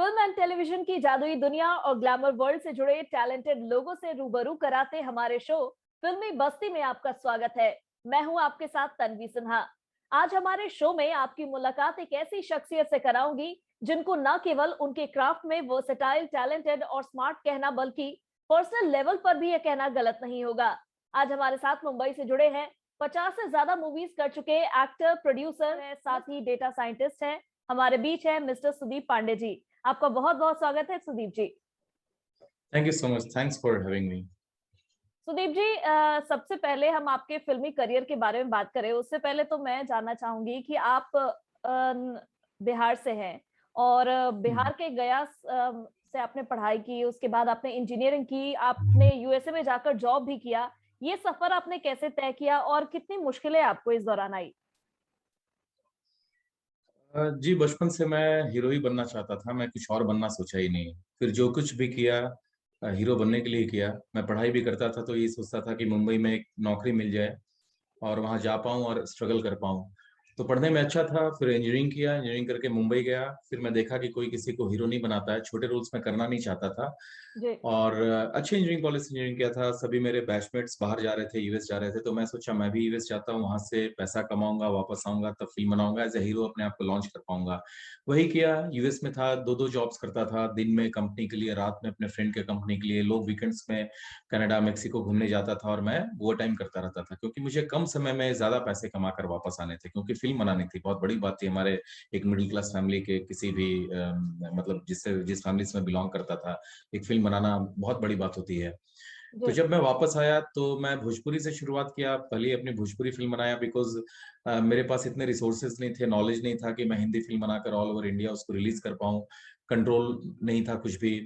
Film and television की जादुई दुनिया और ग्लैमर वर्ल्ड से जुड़े टैलेंटेड लोगों से रूबरू कराते हमारे शो फिल्मी बस्ती में आपका स्वागत है। मैं हूं आपके साथ तन्वी सिन्हा। आज हमारे शो में आपकी मुलाकात एक ऐसी शख्सियत से कराऊंगी जिनको न केवल उनके क्राफ्ट में वर्सेटाइल, टैलेंटेड और स्मार्ट कहना, बल्कि पर्सनल लेवल पर भी यह कहना गलत नहीं होगा। आज हमारे साथ मुंबई से जुड़े हैं, 50 से ज्यादा मूवीज कर चुके एक्टर, प्रोड्यूसर है, साथ ही डेटा साइंटिस्ट हैं। हमारे बीच है मिस्टर सुदीप पांडे जी। आपका बहुत बहुत स्वागत है Sudeep ji. Thank you so much, thanks for having me. Sudeep ji, सबसे पहले हम आपके फिल्मी करियर के बारे में बात करें उससे पहले तो मैं जानना चाहूंगी कि आप बिहार से हैं और बिहार के गया से आपने पढ़ाई की, उसके बाद आपने इंजीनियरिंग की, आपने यूएसए में जाकर जॉब भी किया। ये सफर आपने कैसे तय किया और कितनी मुश्किलें आपको इस दौरान आई? जी, बचपन से मैं हीरो ही बनना चाहता था। मैं कुछ और बनना सोचा ही नहीं। फिर जो कुछ भी किया हीरो बनने के लिए किया। मैं पढ़ाई भी करता था तो ये सोचता था कि मुंबई में एक नौकरी मिल जाए और वहाँ जा पाऊँ और स्ट्रगल कर पाऊँ। तो पढ़ने में अच्छा था, फिर इंजीनियरिंग किया, इंजीनियरिंग करके मुंबई गया। फिर मैं देखा कि कोई किसी को हीरो नहीं बनाता है, छोटे रोल्स में करना नहीं चाहता था। जी। और अच्छे इंजीनियरिंग कॉलेज से इंजीनियरिंग किया था। सभी मेरे बैचमेट्स बाहर जा रहे थे, यूएस जा रहे थे, तो मैं सोचा मैं भी यूएस जाता हूँ, वहाँ से पैसा कमाऊंगा, वापस आऊंगा, तब फिल्म बनाऊंगा, एज ए हीरो अपने आप को लॉन्च कर पाऊंगा। वही किया। यूएस में था, दो दो जॉब्स करता था, दिन में कंपनी के लिए, रात में अपने फ्रेंड के कंपनी के लिए। लोग वीकेंड्स में कनाडा, मेक्सिको घूमने जाता था और मैं वो टाइम करता रहता था, क्योंकि मुझे कम समय में ज्यादा पैसे कमा कर वापस आने थे। क्योंकि फिल्म बनानी थी, बहुत बड़ी बात थी हमारे एक मिडिल क्लास फैमिली के, किसी भी मतलब जिस फैमिली से मैं बिलोंग करता था, एक फिल्म बनाना बहुत बड़ी बात होती है। तो जी। जब मैं वापस आया तो मैं भोजपुरी से शुरुआत किया, पहले अपनी भोजपुरी फिल्म बनाया। बिकॉज मेरे पास इतने रिसोर्सेज नहीं थे, नॉलेज नहीं था कि मैं हिंदी फिल्म बनाकर ऑल ओवर इंडिया उसको रिलीज कर पाऊँ। कंट्रोल नहीं था कुछ भी।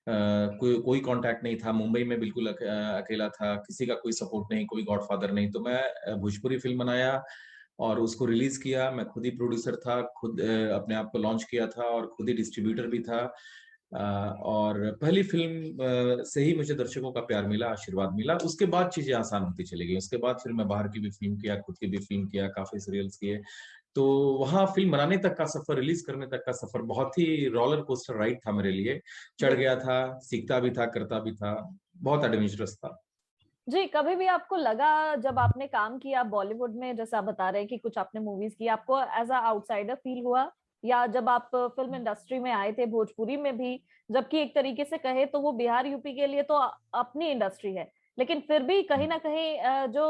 कोई कांटेक्ट नहीं था। मुंबई में बिल्कुल अकेला था, किसी का कोई सपोर्ट नहीं, कोई गॉडफादर नहीं। तो मैं भोजपुरी फिल्म बनाया और उसको रिलीज किया। मैं खुद ही प्रोड्यूसर था, खुद अपने आप को लॉन्च किया था और खुद ही डिस्ट्रीब्यूटर भी था। और पहली फिल्म से ही मुझे दर्शकों का प्यार मिला, आशीर्वाद मिला। उसके बाद चीजें आसान होती चली गई। उसके बाद फिर मैं बाहर की भी फिल्म किया, खुद की भी फिल्म किया, काफी सीरियल्स किए। तो वहां फिल्म बनाने तक का सफर, रिलीज करने तक का सफर बहुत ही रोलर कोस्टर राइड था मेरे लिए। चढ़ जी। गया था, सीखता भी था, करता भी था। बहुत एडवेंचरस था। जी, कभी भी आपको लगा जब आपने काम किया बॉलीवुड में, जैसे आप बता रहे हैं कि कुछ आपने मूवीज की, आपको एज अ आउटसाइडर फील हुआ? या जब आप फिल्म इंडस्ट्री में आए थे भोजपुरी में भी, जबकि एक तरीके से कहे तो वो बिहार यूपी के लिए तो अपनी इंडस्ट्री है, लेकिन फिर भी कहीं ना कहीं जो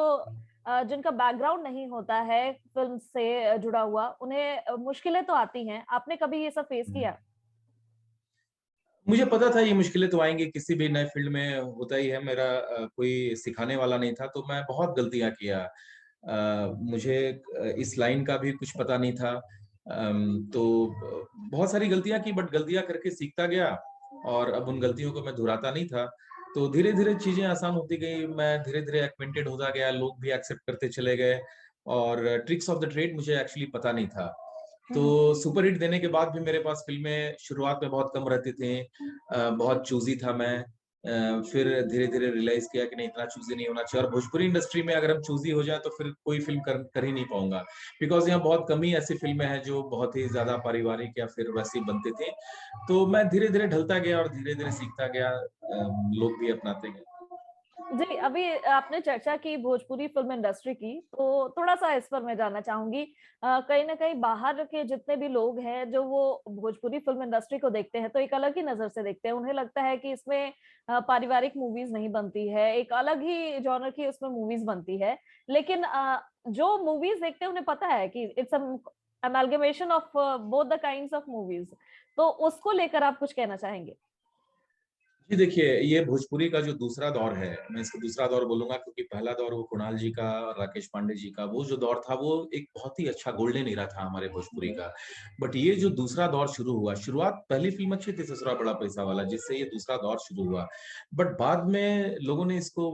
जिनका बैकग्राउंड नहीं होता है फिल्म से जुड़ा हुआ, उन्हें मुश्किलें तो आती हैं। आपने कभी ये सब फेस किया? मुझे पता था ये मुश्किलें तो आएंगी, किसी भी नए फील्ड में होता ही है। मेरा कोई सिखाने वाला नहीं था, तो मैं बहुत गलतियां किया। मुझे इस लाइन का भी कुछ पता नहीं था। तो बहुत सारी गलतियां की, बट गलतियां करके सीखता गया और अब उन गलतियों को मैं दोहराता नहीं था। तो धीरे धीरे चीजें आसान होती गई, मैं धीरे धीरे एक्वेंटेड होता गया, लोग भी एक्सेप्ट करते चले गए। और ट्रिक्स ऑफ द ट्रेड मुझे एक्चुअली पता नहीं था। तो हम्म। सुपर हिट देने के बाद भी मेरे पास फिल्में शुरुआत में बहुत कम रहती थी। बहुत चूजी था मैं। फिर धीरे धीरे रियलाइज किया कि नहीं, इतना चूजी नहीं होना चाहिए। और भोजपुरी इंडस्ट्री में अगर हम चूजी हो जाए तो फिर कोई फिल्म कर ही नहीं पाऊंगा। बिकॉज यहाँ बहुत कम ही ऐसी फिल्में हैं जो बहुत ही ज्यादा पारिवारिक या फिर वैसी बनती थी। तो मैं धीरे धीरे ढलता गया और धीरे धीरे सीखता गया। लोग भी अपनाते गए। जी, अभी आपने चर्चा की भोजपुरी फिल्म इंडस्ट्री की, तो थोड़ा सा इस पर मैं जानना चाहूंगी। कहीं ना कहीं बाहर के जितने भी लोग हैं जो वो भोजपुरी फिल्म इंडस्ट्री को देखते हैं तो एक अलग ही नजर से देखते हैं। उन्हें लगता है कि इसमें पारिवारिक मूवीज नहीं बनती है, एक अलग ही जॉनर की उसमें मूवीज बनती है। लेकिन जो मूवीज देखते हैं उन्हें पता है कि it's amalgamation of both the kinds of movies. तो उसको लेकर आप कुछ कहना चाहेंगे? जी देखिए, ये भोजपुरी का जो दूसरा दौर है, मैं इसको दूसरा दौर बोलूंगा, क्योंकि पहला दौर वो कुणाल जी का और राकेश पांडे जी का, वो जो दौर था वो एक बहुत ही अच्छा गोल्डन एरा था हमारे भोजपुरी जी। का। बट ये जो दूसरा दौर शुरू हुआ, शुरुआत पहली फिल्म अच्छी थी, ससुरा बड़ा पैसा वाला, जिससे ये दूसरा दौर शुरू हुआ। बट बाद में लोगों ने इसको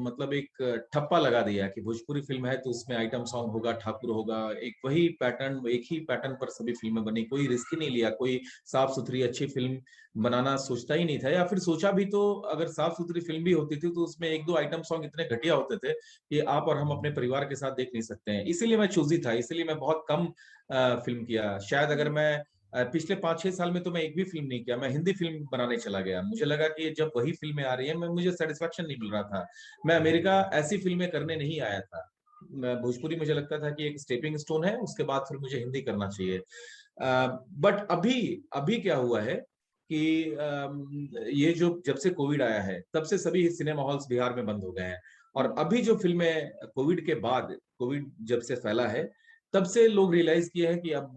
मतलब एक ठप्पा लगा दिया कि भोजपुरी फिल्म है तो उसमें आइटम सॉन्ग होगा, ठाकुर होगा, एक वही पैटर्न, एक ही पैटर्न पर सभी फिल्में बनी। कोई रिस्क ही नहीं लिया, कोई साफ सुथरी अच्छी फिल्म बनाना सोचता ही नहीं था। या फिर सोचा भी तो अगर साफ सुथरी फिल्म भी होती थी तो उसमें एक दो आइटम सॉन्ग इतने घटिया होते थे कि आप और हम अपने परिवार के साथ देख नहीं सकते हैं। इसीलिए मैं चूजी था, इसीलिए मैं बहुत कम फिल्म किया। शायद अगर मैं पिछले 5-6 साल में तो मैं एक भी फिल्म नहीं किया, मैं हिंदी फिल्म बनाने चला गया। मुझे लगा कि जब वही फिल्में आ रही हैं, मुझे सेटिस्फेक्शन नहीं मिल रहा था। मैं अमेरिका ऐसी फिल्में करने नहीं आया था। भोजपुरी मुझे लगता था कि एक स्टेपिंग स्टोन है, उसके बाद फिर मुझे हिंदी करना चाहिए। बट अभी अभी क्या हुआ है कि ये जो जब से कोविड आया है, तब से सभी सिनेमा हॉल्स बिहार में बंद हो गए हैं। और अभी जो फिल्में कोविड के बाद, कोविड जब से फैला है, तब से लोग रियलाइज किए हैं कि अब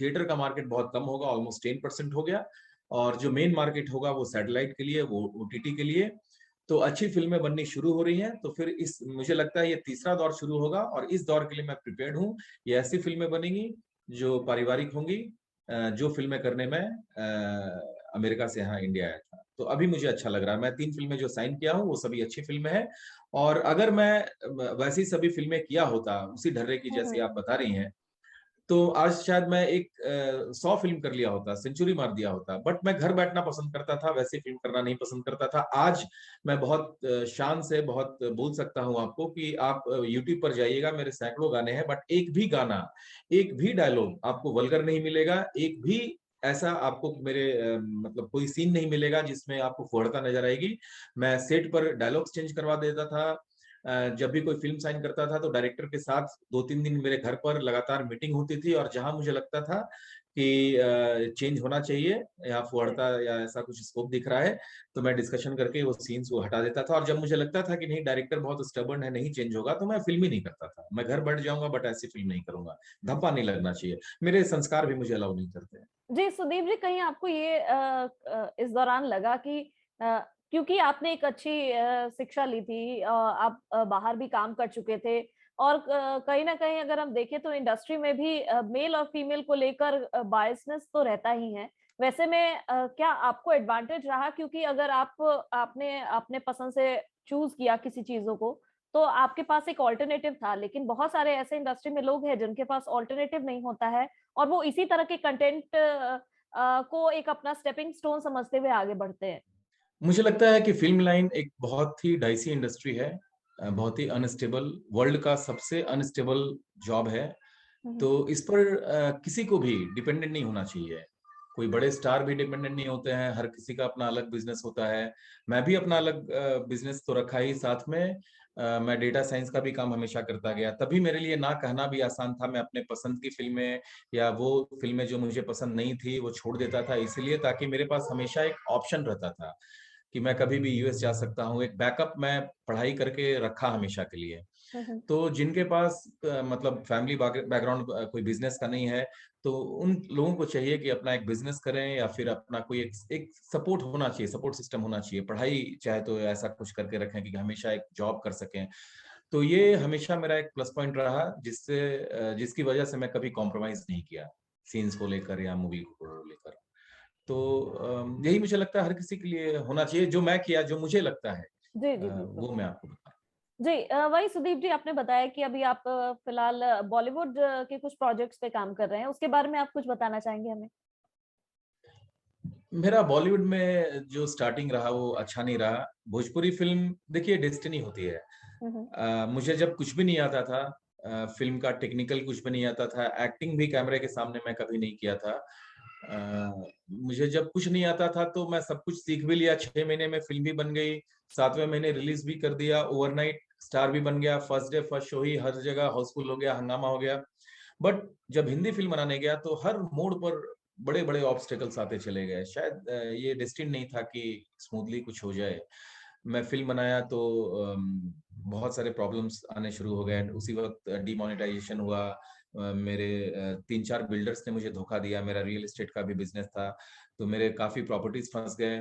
थिएटर का मार्केट बहुत कम होगा, ऑलमोस्ट 10% हो गया। और जो मेन मार्केट होगा वो सैटेलाइट के लिए, वो ओटीटी के लिए। तो अच्छी फिल्में बननी शुरू हो रही हैं। तो फिर इस मुझे लगता है ये तीसरा दौर शुरू होगा, और इस दौर के लिए मैं प्रिपेयर्ड हूँ। ये ऐसी फिल्में बनेंगी जो पारिवारिक होंगी, जो फिल्में करने में अमेरिका से यहाँ इंडिया आया था। तो अभी मुझे अच्छा लग रहा है। मैं 3 फिल्में जो साइन किया हूँ वो सभी अच्छी फिल्में हैं। और अगर मैं वैसी सभी फिल्में किया होता उसी ढर्रे की जैसी आप बता रही हैं, तो आज शायद मैं एक 100 फिल्म कर लिया होता, सेंचुरी मार दिया होता। बट मैं घर बैठना पसंद करता था, वैसी फिल्म करना नहीं पसंद करता था। आज मैं बहुत शान से बहुत बोल सकता हूँ आपको कि आप यूट्यूब पर जाइएगा, मेरे सैकड़ों गाने हैं, बट एक भी गाना, एक भी डायलॉग आपको वल्गर नहीं मिलेगा। एक भी ऐसा आपको मेरे मतलब कोई सीन नहीं मिलेगा जिसमें आपको फुहड़ता नजर आएगी। मैं सेट पर डायलॉग्स चेंज करवा देता था। जब भी कोई फिल्म साइन करता था तो डायरेक्टर के साथ 2-3 दिन मेरे घर पर लगातार मीटिंग होती थी, और जहां मुझे लगता था कि चेंज होना चाहिए या फुहड़ता या ऐसा कुछ स्कोप दिख रहा है, तो मैं डिस्कशन करके वो सीन्स को हटा देता था। और जब मुझे लगता था कि नहीं, डायरेक्टर बहुत स्टबर्न है, नहीं चेंज होगा, तो मैं फिल्म ही नहीं करता था। मैं घर बैठ जाऊंगा बट ऐसी फिल्म नहीं करूंगा। धब्बा नहीं लगना चाहिए, मेरे संस्कार भी मुझे अलाउ नहीं करते। जी, सुदीप जी, कहीं आपको ये इस दौरान लगा कि क्योंकि आपने एक अच्छी शिक्षा ली थी, आप बाहर भी काम कर चुके थे, और कहीं न कहीं अगर हम देखें तो इंडस्ट्री में भी मेल और फीमेल को लेकर बायसनेस तो रहता ही है। वैसे में क्या आपको एडवांटेज रहा, क्योंकि अगर आपने अपने पसंद से चूज़ किया किसी चीज़ों को, तो आपके पास एक अल्टरनेटिव था, लेकिन बहुत सारे ऐसे इंडस्ट्री में लोग हैं जिनके पास अल्टरनेटिव नहीं होता है, और वो इसी तरह के कंटेंट को एक अपना स्टेपिंग स्टोन समझते हुए आगे बढ़ते हैं। मुझे लगता है कि फिल्म लाइन एक बहुत ही डाइसी इंडस्ट्री है, बहुत ही अनस्टेबल, वर्ल्ड का सबसे अनस्टेबल जॉब है। हुँ, हुँ। तो इस पर किसी को भी डिपेंडेंट नहीं होना चाहिए। कोई बड़े स्टार भी डिपेंडेंट नहीं होते हैं, हर किसी का अपना अलग बिजनेस होता है। मैं भी अपना अलग बिजनेस तो रखा ही, साथ में मैं डेटा साइंस का भी काम हमेशा करता गया। तभी मेरे लिए ना कहना भी आसान था। मैं अपने पसंद की फिल्में या वो फिल्में जो मुझे पसंद नहीं थी वो छोड़ देता था, इसलिए ताकि मेरे पास हमेशा एक ऑप्शन रहता था कि मैं कभी भी यूएस जा सकता हूँ। एक बैकअप मैं पढ़ाई करके रखा हमेशा के लिए। हुँ, हुँ। तो जिनके पास मतलब फैमिली बैकग्राउंड कोई बिजनेस का नहीं है, तो उन लोगों को चाहिए कि अपना एक बिजनेस करें, या फिर अपना कोई एक सपोर्ट होना चाहिए, सपोर्ट सिस्टम होना चाहिए। पढ़ाई चाहे तो ऐसा कुछ करके रखें कि हमेशा एक जॉब कर सकें। तो ये हमेशा मेरा एक प्लस पॉइंट रहा, जिसकी वजह से मैं कभी कॉम्प्रोमाइज नहीं किया सीन्स को लेकर या मूवी को लेकर। तो यही मुझे लगता है हर किसी के लिए होना चाहिए। जो मैं किया, जो मुझे लगता है, जी, जी, बिल्कुल। वो मैं आपको बता। जी, वही सुदीप जी, आपने बताया कि अभी आप फिलहाल बॉलीवुड के कुछ प्रोजेक्ट्स पे काम कर रहे हैं। उसके बारे में आप कुछ बताना चाहेंगे हमें? मेरा बॉलीवुड में जो स्टार्टिंग रहा वो अच्छा नहीं रहा। भोजपुरी फिल्म देखिए डेस्टिनी होती है। हुँ, हुँ। मुझे जब कुछ भी नहीं आता था, फिल्म का टेक्निकल कुछ भी नहीं आता था, एक्टिंग भी कैमरे के सामने मैं कभी नहीं किया था। मुझे जब कुछ नहीं आता था तो मैं सब कुछ सीख भी लिया, 6 महीने में फिल्म भी बन गई, 7वें महीने रिलीज भी कर दिया, ओवरनाइट स्टार भी बन गया, फर्स्ट डे फर्स्ट शो ही हर जगह हाउसफुल हो गया, हंगामा हो गया। बट जब हिंदी फिल्म बनाने गया तो हर मोड़ पर बड़े बड़े ऑब्स्टेकल्स आते चले गए। शायद ये डेस्टिन नहीं था कि स्मूथली कुछ हो जाए। मैं फिल्म बनाया तो बहुत सारे प्रॉब्लम्स आने शुरू हो गए। उसी वक्त डिमोनेटाइजेशन हुआ। मेरे 3-4 बिल्डर्स ने मुझे धोखा दिया। मेरा रियल एस्टेट का भी बिजनेस था, तो मेरे काफी प्रॉपर्टीज फंस गए।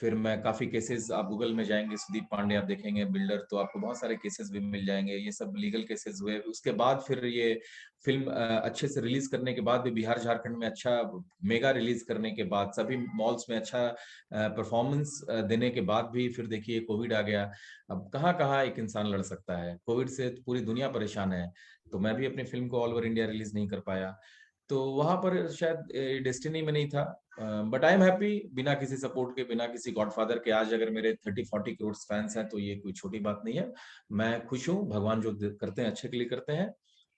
फिर मैं काफी केसेस, आप गूगल में जाएंगे सुदीप पांडे आप देखेंगे बिल्डर, तो आपको बहुत सारे केसेस भी मिल जाएंगे। ये सब लीगल केसेस हुए। उसके बाद फिर ये फिल्म अच्छे से रिलीज करने के बाद भी, बिहार झारखंड में अच्छा मेगा रिलीज करने के बाद, सभी मॉल्स में अच्छा परफॉर्मेंस देने के बाद भी, फिर देखिए कोविड आ गया। अब कहाँ कहाँ एक इंसान लड़ सकता है, कोविड से तो पूरी दुनिया परेशान है। तो मैं भी अपनी फिल्म को ऑल ओवर इंडिया रिलीज नहीं कर पाया। तो वहां पर शायद डेस्टिनी में नहीं था। बट आई एम हैप्पी, बिना किसी सपोर्ट के, बिना किसी गॉडफादर के आज अगर मेरे 30-40 करोड़ फैंस हैं तो ये कोई छोटी बात नहीं है। मैं खुश हूँ, भगवान जो करते हैं अच्छे के लिए करते हैं।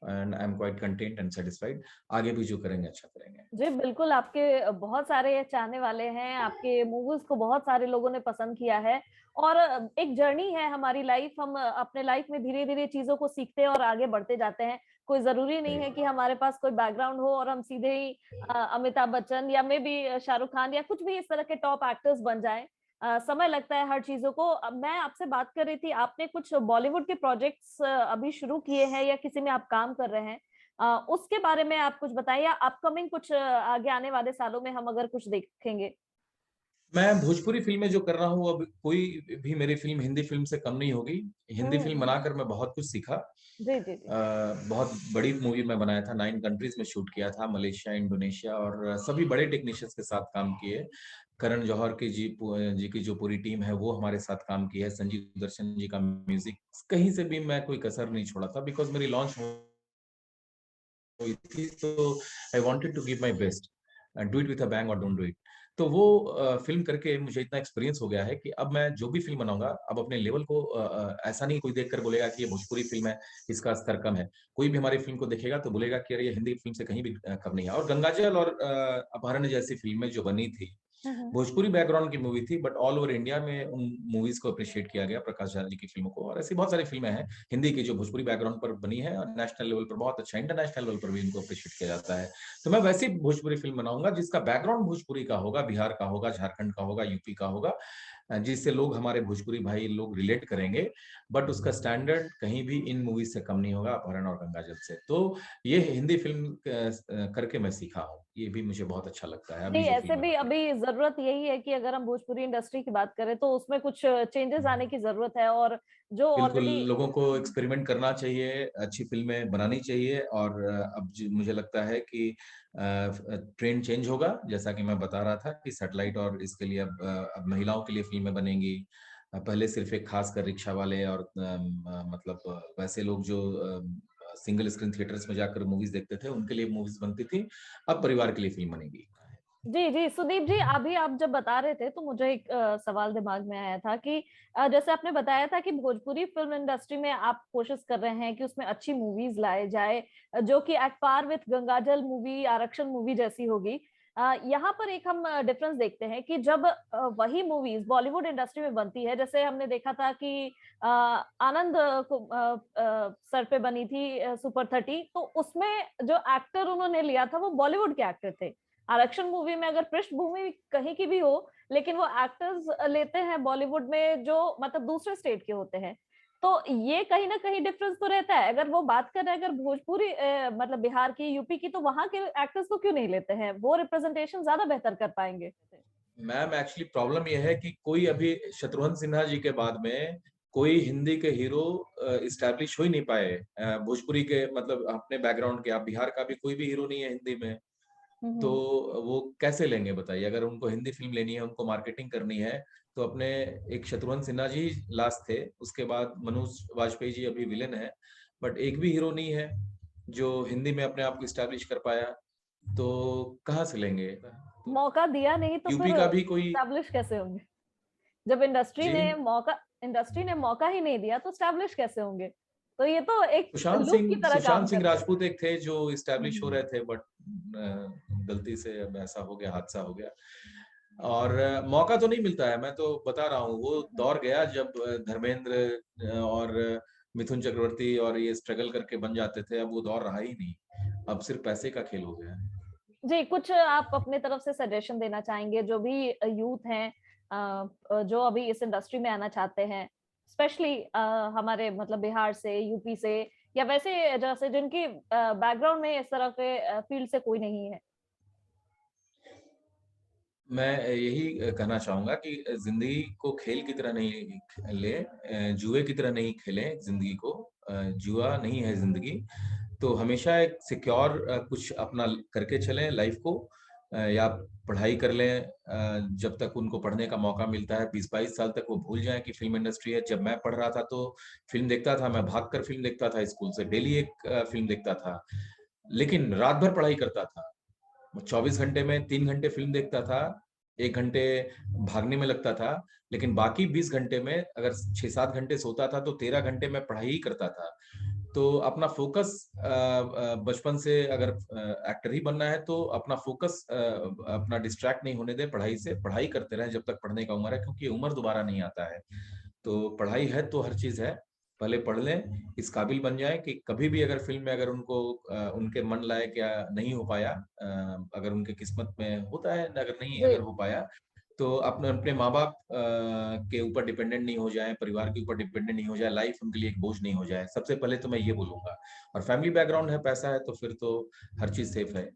And I am quite content and satisfied. आगे भी जो करेंगे अच्छा करेंगे। जी बिल्कुल, आपके बहुत सारे चाहने वाले हैं, आपके मूवीज को बहुत सारे लोगों ने पसंद किया है और एक जर्नी है हमारी लाइफ, हम अपने लाइफ में धीरे-धीरे चीज़ों को सीखते हैं और आगे बढ़ते जाते हैं। कोई ज़रूरी नहीं है कि हमारे पास कोई बैकग्राउंड हो और हम सीधे ही अमिताभ बच्चन या मे बी शाहरुख खान या कुछ भी इस तरह के टॉप एक्टर्स बन जाएँ। समय लगता है हर चीज़ों को। मैं आपसे बात कर रही थी, आपने कुछ बॉलीवुड के प्रोजेक्ट्स अभी शुरू किए हैं या किसी में आप काम कर रहे हैं? उसके बारे में आप कुछ बताएं या अपकमिंग कुछ आगे आने वाले सालों में हम अगर कुछ देखेंगे। मैं भोजपुरी फ़िल्में जो कर रहा हूँ, अब कोई भी मेरी फ़िल्म हिंदी फ़िल्म से कम नहीं होगी। हिंदी फ़िल्म हम्म। बनाकर मैं बहुत कुछ सीखा। जी जी जी। बहुत बड़ी मूवी मैं बनाया था, 9 कंट्रीज़ में शूट किया था, मलेशिया, इंडोनेशिया और सभी बड़े टेक्नीशियंस के साथ काम किए। करण जौहर की जी की जो पूरी टीम है, वो हमारे साथ काम की है। संजीव दर्शन जी का म्यूज़िक, कहीं से भी मैं कोई कसर नहीं छोड़ा था बिकॉज़ मेरी लॉन्च हुई थी, तो I wanted to give my best and do it with a bang और डोंट डू इट। तो वो फ़िल्म करके मुझे इतना एक्सपीरियंस हो गया है कि अब मैं जो भी फ़िल्म बनाऊँगा, अब अपने लेवल को ऐसा नहीं कोई देखकर बोलेगा कि ये भोजपुरी फ़िल्म है, इसका स्तर कम है। कोई भी हमारी फ़िल्म को देखेगा तो बोलेगा कि अरे ये हिंदी फ़िल्म से कहीं भी कम नहीं है। और गंगाजल और अपहरण जैसी फ़िल्में जो बनी थी, हम्म। भोजपुरी बैकग्राउंड की मूवी थी बट ऑल ओवर इंडिया में उन मूवीज़ को अप्रिशिएट किया गया, प्रकाश झा जी की फ़िल्मों को। और ऐसी बहुत सारी फ़िल्में हैं, हिंदी की जो भोजपुरी बैकग्राउंड पर बनी है और नेशनल लेवल पर बहुत अच्छा, इंटरनेशनल लेवल पर भी इनको अप्रिशिएट किया जाता है। तो मैं वैसी भोजपुरी फ़िल्म बनाऊँगा जिसका बैकग्राउंड भोजपुरी का होगा, बिहार का होगा, झारखंड का होगा, यूपी का होगा, जिससे लोग हमारे भोजपुरी भाई लोग रिलेट करेंगे, बट उसका स्टैंडर्ड कहीं भी इन मूवीज़ से कम नहीं होगा, अपहरण और गंगाजल से। तो ये हिंदी फ़िल्म करके मैं सीखा हूँ। ये भी मुझे बहुत अच्छा लगता है, जी, अभी जो ऐसे फ़िल्में भी बन रही हैं। अभी ज़रूरत यही है कि अगर हम भोजपुरी इंडस्ट्री की बात करें तो उसमें कुछ चेंजेस आने की ज़रूरत है और जो बिल्कुल, ऑलरेडी लोगों को एक्सपेरिमेंट करना चाहिए, अच्छी फ़िल्में बनानी चाहिए और अब ज मुझे लगता है कि ट्रेंड चेंज होगा, जैसा कि मैं बता रहा था कि सैटेलाइट और इसके लिए अब महिलाओं के लिए फ़िल्में बनेंगी। पहले सिर्फ़ एक ख़ासकर रिक्शा वाले और मतलब वैसे लोग जो सिंगल स्क्रीन थिएटर्स में जाकर मूवीज़ देखते थे, उनके लिए मूवीज़ बनती थी, अब परिवार के लिए फ़िल्म बनेगी। जी, जी, सुदीप जी, अभी आप जब बता रहे थे तो मुझे एक सवाल दिमाग में आया था कि जैसे आपने बताया था कि भोजपुरी फ़िल्म इंडस्ट्री में आप कोशिश कर रहे हैं कि उसमें अच्छी मूवीज़ लाए जाए जो कि एट पार विथ गंगाजल मूवी, आरक्षण मूवी जैसी होगी। यहाँ पर एक हम डिफरेंस देखते हैं कि जब वही मूवीज़ बॉलीवुड इंडस्ट्री में बनती है, जैसे हमने देखा था कि आनंद सर पे बनी थी सुपर 30 तो उसमें जो एक्टर उन्होंने लिया था वो बॉलीवुड के एक्टर थे। आरक्षण मूवी में अगर पृष्ठभूमि कहीं की भी हो लेकिन वो एक्टर्स लेते हैं बॉलीवुड में जो मतलब दूसरे स्टेट के होते हैं तो ये कहीं ना कहीं डिफरेंस तो रहता है अगर वो बात करें अगर भोजपुरी मतलब बिहार की यूपी की तो वहां के एक्टर्स को क्यों नहीं लेते हैं वो रिप्रेजेंटेशन ज्यादा बेहतर कर पाएंगे। मैम एक्चुअली प्रॉब्लम ये है कि कोई अभी शत्रुघ्न सिन्हा जी के बाद में कोई हिंदी के हीरो इस्टेब्लिश हो ही नहीं पाए। भोजपुरी के मतलब अपने बैकग्राउंड के, आप बिहार का भी कोई भी हीरो नहीं है हिंदी में, तो हम्म। वो कैसे लेंगे बताइए? अगर उनको हिंदी फिल्म लेनी है, उनको मार्केटिंग करनी है, तो अपने एक शत्रुघ्न सिन्हा जी लास्ट थे, उसके बाद मनोज वाजपेयी जी अभी विलेन है, बट एक भी हीरो नहीं है जो हिंदी में अपने आप को इस्टेब्लिश कर पाया, तो कहाँ से लेंगे? मौका दिया नहीं तो फिर यूपी का भी कोई स्टैब्लिश कैसे होंगे जब जी इंडस्ट्री ने मौका ही नहीं दिया तो स्टैब्लिश कैसे होंगे तो ये तो एक लूप की तरह काम सुशांत सिंह करता है। राजपूत एक थे जो इस्टेब्लिश हो हम्म। रहे थे, बट गलती से अब ऐसा हो गया, हादसा हो गया। और मौका तो नहीं मिलता है, मैं तो बता रहा हूँ, वो दौर गया जब धर्मेंद्र और मिथुन चक्रवर्ती और ये स्ट्रगल करके बन जाते थे, अब वो दौर रहा ही नहीं। अब सिर्फ पैसे का खेल हो गया है। जी, कुछ आप अपने तरफ से सजेशन देना चाहेंगे जो भी यूथ हैं जो अभी इस इंडस्ट्री में आना चाहते हैं स्पेशली हमारे मतलब बिहार से यूपी से या वैसे जैसे जिनकी बैकग्राउंड में इस तरह के फील्ड से कोई नहीं है। मैं यही कहना चाहूँगा कि ज़िंदगी को खेल की तरह नहीं लें, जुए की तरह नहीं खेलें ज़िंदगी को। जुआ नहीं है ज़िंदगी। तो हमेशा एक सिक्योर कुछ अपना करके चलें लाइफ को, या पढ़ाई कर लें, जब तक उनको पढ़ने का मौका मिलता है 20-22 साल तक वो भूल जाएं कि फिल्म इंडस्ट्री है। जब मैं पढ़ रहा था तो फिल्म देखता था, मैं भागकर फिल्म देखता था, स्कूल से डेली एक फिल्म देखता था, लेकिन रात भर पढ़ाई करता था। 24 घंटे में 3 घंटे फिल्म देखता था, 1 घंटे भागने में लगता था, लेकिन बाकी 20 घंटे में अगर 6-7 घंटे सोता था तो 13 घंटे मैं पढ़ाई ही करता था। तो अपना फोकस बचपन से अगर एक्टर ही बनना है तो अपना फोकस अपना डिस्ट्रैक्ट नहीं होने दे पढ़ाई से, पढ़ाई करते रहें जब तक पढ़ने का उम्र है, क्योंकि उम्र दोबारा नहीं आता है। तो पढ़ाई है तो हर चीज है, पहले पढ़ लें, इस काबिल बन जाए कि कभी भी अगर फिल्म में अगर उनको उनके मन लायक या नहीं हो पाया, अगर उनके किस्मत में होता है, अगर नहीं जी अगर हो पाया, तो अपने अपने माँ बाप के ऊपर डिपेंडेंट नहीं हो जाए, परिवार के ऊपर डिपेंडेंट नहीं हो जाए, लाइफ उनके लिए एक बोझ नहीं हो जाए। सबसे पहले तो मैं ये बोलूंगा। और फैमिली बैकग्राउंड है, पैसा है, तो फिर तो हर चीज सेफ है।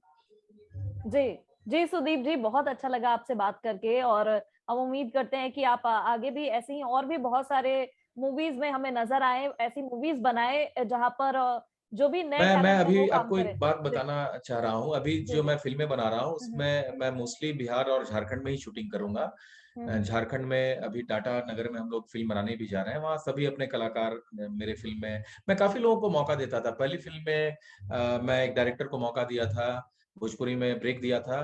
जी जी सुदीप जी, बहुत अच्छा लगा आपसे बात करके, और हम उम्मीद करते हैं कि आप आगे भी ऐसे ही और भी बहुत सारे मूवीज में हमें नजर आए, ऐसी मूवीज बनाए जहां पर जो भी नए मैं टैलेंट है अभी वो काम आपको करे। एक बात जी बताना चाह रहा हूँ। अभी जी जो जी। मैं फिल्में बना रहा हूँ हम्म उसमें मैं मोस्टली बिहार और झारखंड में ही शूटिंग करूंगा। हम्म। झारखंड में अभी टाटा नगर में हम लोग फिल्म बनाने भी जा रहे हैं, वहाँ सभी अपने कलाकार मेरे फिल्म में, मैं काफी लोगों को मौका देता था। पहली फिल्म में मैं एक डायरेक्टर को मौका दिया था, भोजपुरी में ब्रेक दिया था,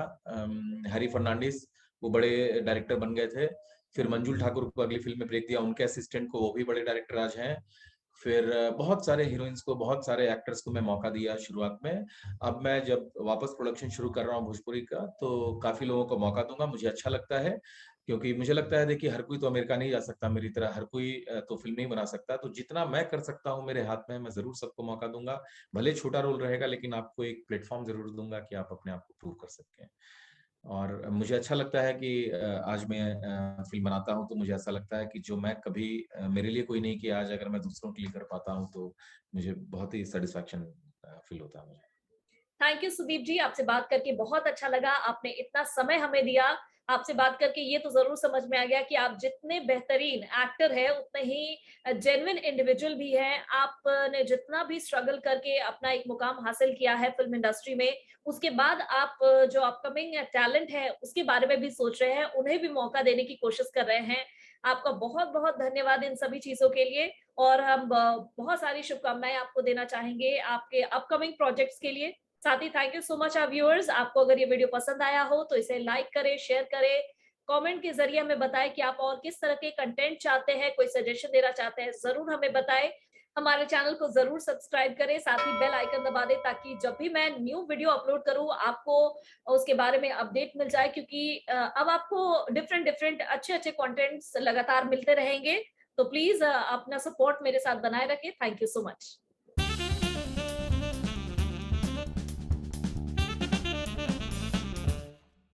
हैरी फर्नांडिस, वो बड़े डायरेक्टर बन गए थे। फिर मंजुल ठाकुर को अगली फिल्म में ब्रेक दिया, उनके असिस्टेंट को, वो भी बड़े डायरेक्टर आज हैं। फिर बहुत सारे हीरोइंस को, बहुत सारे एक्टर्स को मैं मौका दिया शुरुआत में। अब मैं जब वापस प्रोडक्शन शुरू कर रहा हूँ भोजपुरी का, तो काफी लोगों को मौका दूंगा, मुझे अच्छा लगता है। क्योंकि मुझे लगता है देखिए, हर कोई तो अमेरिका नहीं जा सकता मेरी तरह, हर कोई तो फिल्म नहीं बना सकता। तो जितना मैं कर सकता हूँ मेरे हाथ में, मैं जरूर सबको मौका दूंगा। भले छोटा रोल रहेगा, लेकिन आपको एक प्लेटफॉर्म जरूर दूंगा कि आप अपने आप को प्रूव कर सकें। और मुझे अच्छा लगता है कि आज मैं फिल्म बनाता हूँ, तो मुझे ऐसा लगता है कि जो मैं कभी मेरे लिए कोई नहीं किया, आज अगर मैं दूसरों के लिए कर पाता हूँ, तो मुझे बहुत ही सेटिस्फैक्शन फील होता है मुझे। थैंक यू सुदीप जी, आपसे बात करके बहुत अच्छा लगा, आपने इतना समय हमें दिया। आपसे बात करके ये तो जरूर समझ में आ गया कि आप जितने बेहतरीन एक्टर हैं उतने ही जेन्युइन इंडिविजुअल भी हैं। आपने जितना भी स्ट्रगल करके अपना एक मुकाम हासिल किया है फिल्म इंडस्ट्री में, उसके बाद आप जो अपकमिंग टैलेंट है उसके बारे में भी सोच रहे हैं, उन्हें भी मौका देने की कोशिश कर रहे हैं। आपका बहुत बहुत धन्यवाद इन सभी चीजों के लिए। और हम बहुत सारी शुभकामनाएं आपको देना चाहेंगे आपके अपकमिंग प्रोजेक्ट्स के लिए। साथ ही थैंक यू सो मच आप व्यूअर्स। आपको अगर ये वीडियो पसंद आया हो तो इसे लाइक करें, शेयर करें, कमेंट के जरिए हमें बताएं कि आप और किस तरह के कंटेंट चाहते हैं, कोई सजेशन देना चाहते हैं, जरूर हमें बताएं। हमारे चैनल को जरूर सब्सक्राइब करें, साथ ही बेल आइकन दबा दें ताकि जब भी मैं न्यू वीडियो अपलोड करूं आपको उसके बारे में अपडेट मिल जाए, क्योंकि अब आपको डिफरेंट डिफरेंट अच्छे अच्छे कंटेंट्स लगातार मिलते रहेंगे। तो प्लीज अपना सपोर्ट मेरे साथ बनाए रखें। Thank you so much.